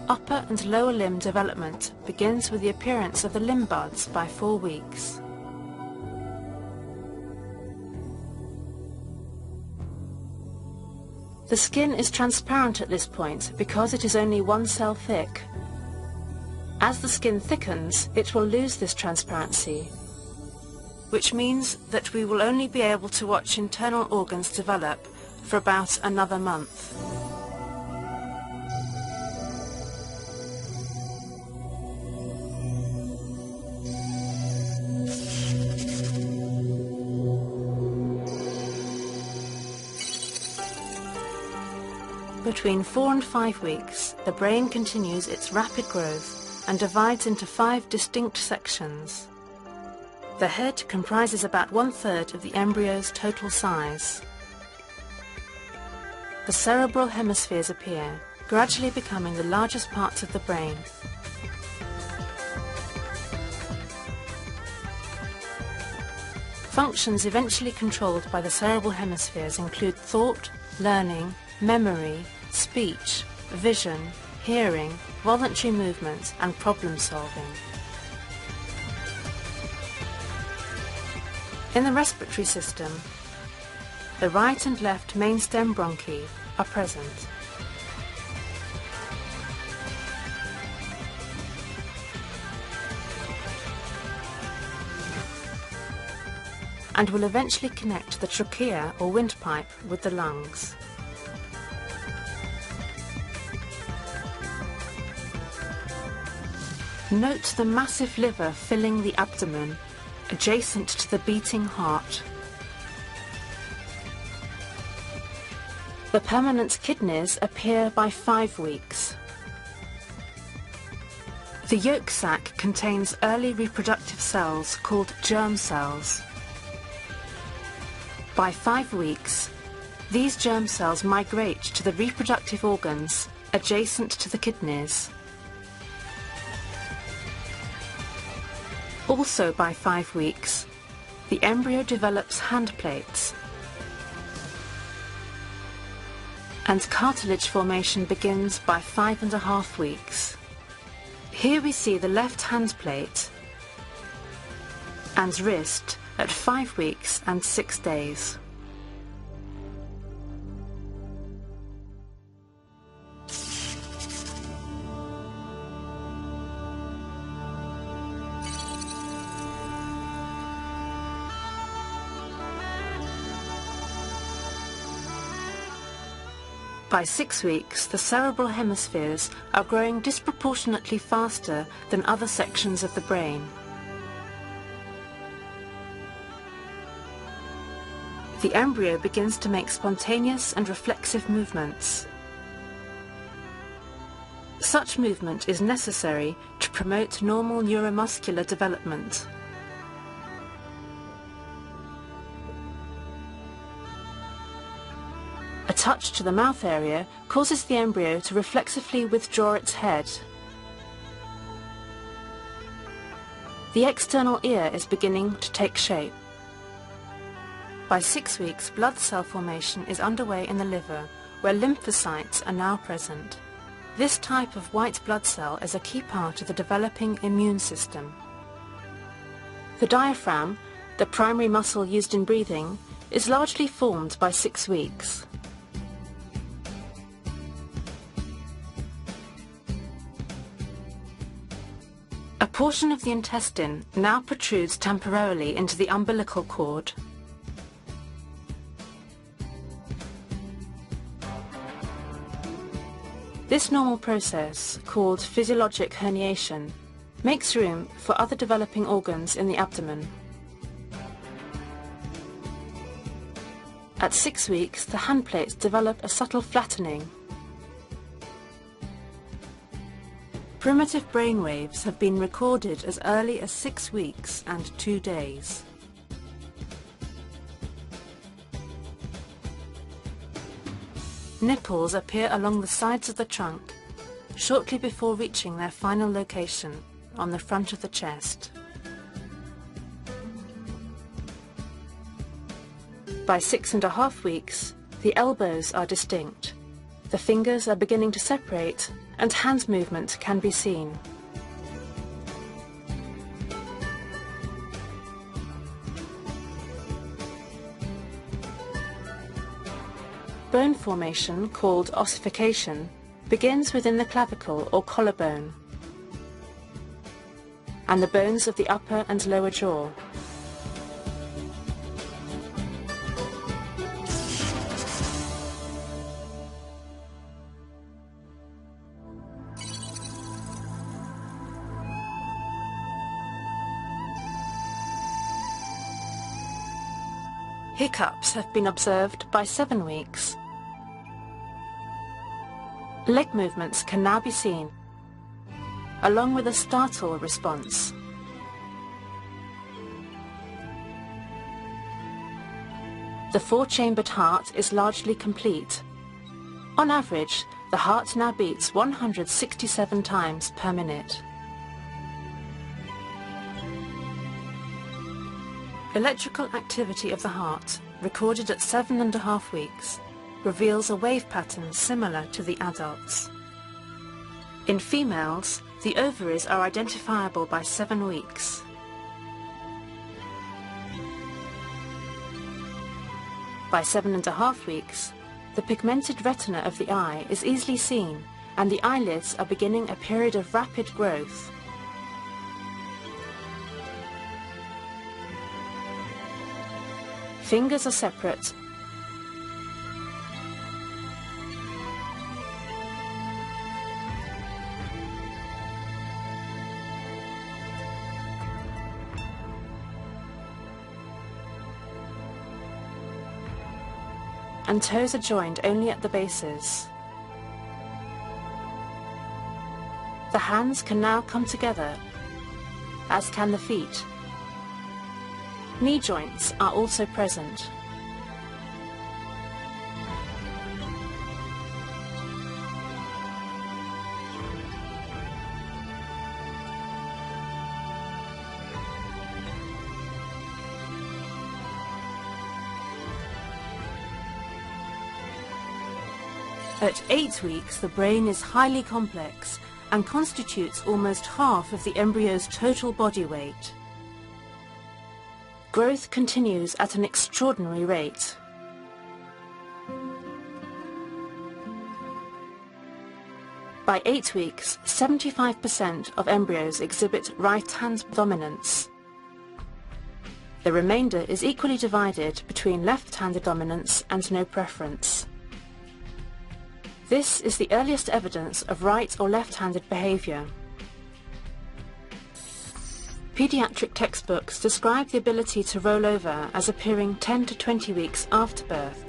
Upper and lower limb development begins with the appearance of the limb buds by 4 weeks. The skin is transparent at this point because it is only 1 cell thick. As the skin thickens, it will lose this transparency, which means that we will only be able to watch internal organs develop for about another month. Between 4 and 5 weeks, the brain continues its rapid growth and divides into 5 distinct sections. The head comprises about 1/3 of the embryo's total size. The cerebral hemispheres appear, gradually becoming the largest parts of the brain. Functions eventually controlled by the cerebral hemispheres include thought, learning, memory, speech, vision, hearing, voluntary movement, and problem solving. In the respiratory system, the right and left main stem bronchi are present. And will eventually connect the trachea or windpipe with the lungs. Note the massive liver filling the abdomen, adjacent to the beating heart. The permanent kidneys appear by 5 weeks. The yolk sac contains early reproductive cells called germ cells. By 5 weeks, these germ cells migrate to the reproductive organs adjacent to the kidneys. Also by 5 weeks, the embryo develops hand plates, and cartilage formation begins by 5.5 weeks. Here we see the left hand plate and wrist at 5 weeks and 6 days. By 6 weeks, the cerebral hemispheres are growing disproportionately faster than other sections of the brain. The embryo begins to make spontaneous and reflexive movements. Such movement is necessary to promote normal neuromuscular development. A touch to the mouth area causes the embryo to reflexively withdraw its head. The external ear is beginning to take shape. By 6 weeks, blood cell formation is underway in the liver, where lymphocytes are now present. This type of white blood cell is a key part of the developing immune system. The diaphragm, the primary muscle used in breathing, is largely formed by 6 weeks. A portion of the intestine now protrudes temporarily into the umbilical cord. This normal process, called physiologic herniation, makes room for other developing organs in the abdomen. At 6 weeks, the handplates develop a subtle flattening. Primitive brainwaves have been recorded as early as 6 weeks and 2 days. Nipples appear along the sides of the trunk, shortly before reaching their final location on the front of the chest. By 6.5 weeks, the elbows are distinct. The fingers are beginning to separate and hand movement can be seen. Bone formation, called ossification, begins within the clavicle or collarbone and the bones of the upper and lower jaw. Hiccups have been observed by 7 weeks. Leg movements can now be seen, along with a startle response. The 4-chambered heart is largely complete. On average, the heart now beats 167 times per minute. Electrical activity of the heart, recorded at 7.5 weeks, reveals a wave pattern similar to the adults. In females, the ovaries are identifiable by 7 weeks. By 7.5 weeks, the pigmented retina of the eye is easily seen and the eyelids are beginning a period of rapid growth. Fingers are separate . And toes are joined only at the bases. The hands can now come together, as can the feet. Knee joints are also present. At 8 weeks, the brain is highly complex and constitutes almost half of the embryo's total body weight. Growth continues at an extraordinary rate. By 8 weeks, 75% of embryos exhibit right-hand dominance. The remainder is equally divided between left-handed dominance and no preference. This is the earliest evidence of right or left-handed behavior. Pediatric textbooks describe the ability to roll over as appearing 10 to 20 weeks after birth.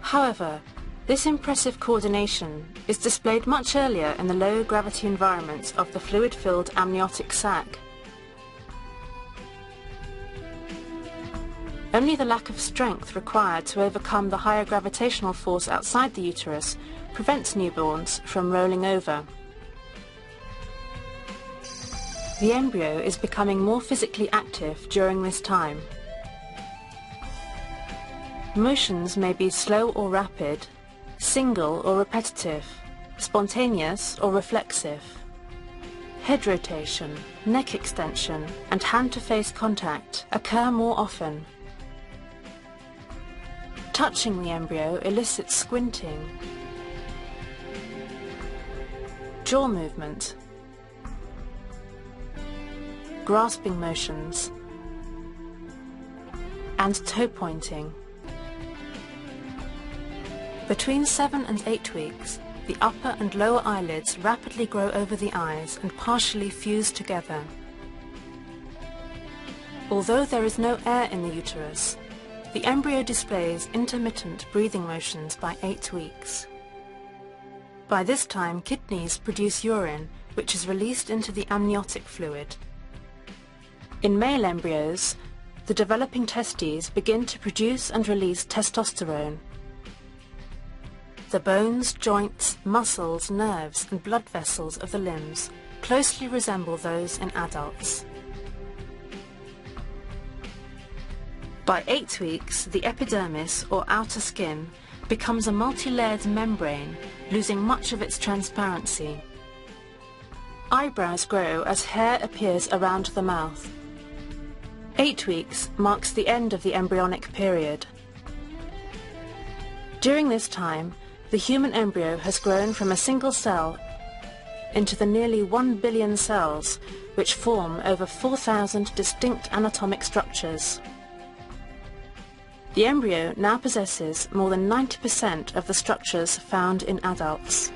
However, this impressive coordination is displayed much earlier in the low-gravity environment of the fluid-filled amniotic sac. Only the lack of strength required to overcome the higher gravitational force outside the uterus prevents newborns from rolling over. The embryo is becoming more physically active during this time. Motions may be slow or rapid, single or repetitive, spontaneous or reflexive. Head rotation, neck extension, and hand-to-face contact occur more often. Touching the embryo elicits squinting, jaw movement, grasping motions, and toe pointing. Between 7 and 8 weeks, the upper and lower eyelids rapidly grow over the eyes and partially fuse together. Although there is no air in the uterus, the embryo displays intermittent breathing motions by 8 weeks. By this time, kidneys produce urine, which is released into the amniotic fluid. In male embryos, the developing testes begin to produce and release testosterone. The bones, joints, muscles, nerves, and blood vessels of the limbs closely resemble those in adults. By 8 weeks, the epidermis, or outer skin, becomes a multi-layered membrane, losing much of its transparency. Eyebrows grow as hair appears around the mouth. 8 weeks marks the end of the embryonic period. During this time, the human embryo has grown from a single cell into the nearly 1 billion cells which form over 4,000 distinct anatomic structures. The embryo now possesses more than 90% of the structures found in adults.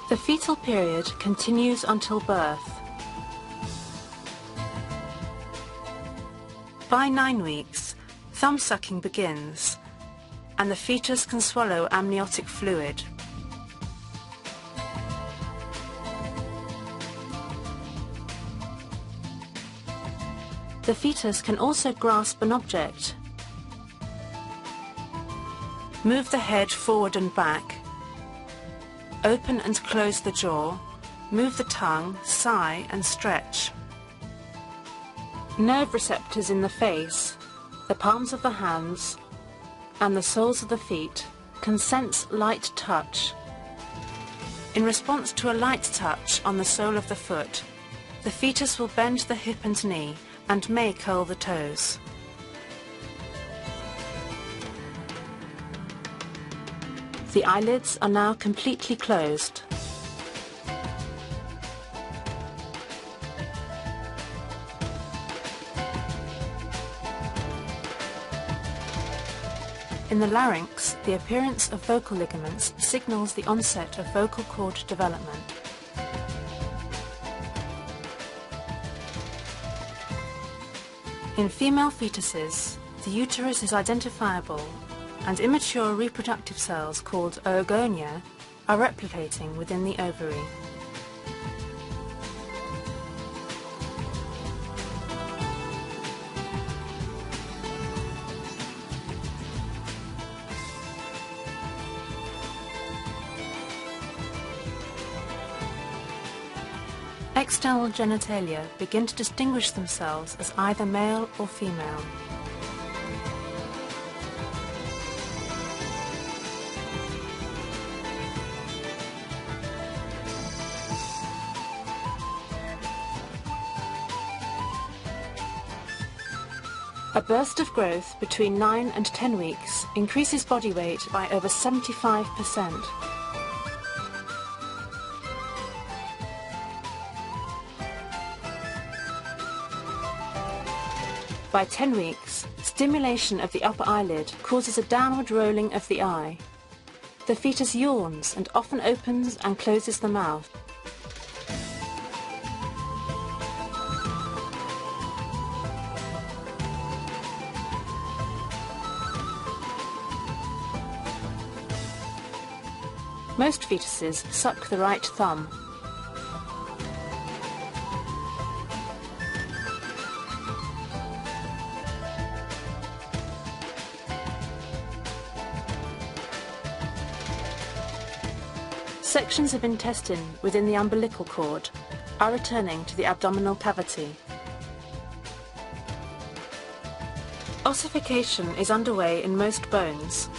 The fetal period continues until birth. By 9 weeks, thumb sucking begins, and the fetus can swallow amniotic fluid. The fetus can also grasp an object, move the head forward and back, open and close the jaw, move the tongue, sigh and stretch. Nerve receptors in the face, the palms of the hands and the soles of the feet can sense light touch. In response to a light touch on the sole of the foot, the fetus will bend the hip and knee and may curl the toes. The eyelids are now completely closed. In the larynx, the appearance of vocal ligaments signals the onset of vocal cord development. In female fetuses, the uterus is identifiable, and immature reproductive cells called oogonia are replicating within the ovary. External genitalia begin to distinguish themselves as either male or female. A burst of growth between 9 and 10 weeks increases body weight by over 75%. By 10 weeks, stimulation of the upper eyelid causes a downward rolling of the eye. The fetus yawns and often opens and closes the mouth. Most fetuses suck the right thumb. Sections of intestine within the umbilical cord are returning to the abdominal cavity. Ossification is underway in most bones.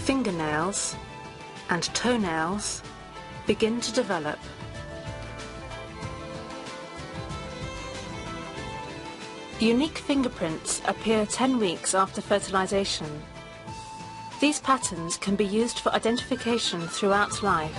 Fingernails and toenails begin to develop. Unique fingerprints appear 10 weeks after fertilization. These patterns can be used for identification throughout life.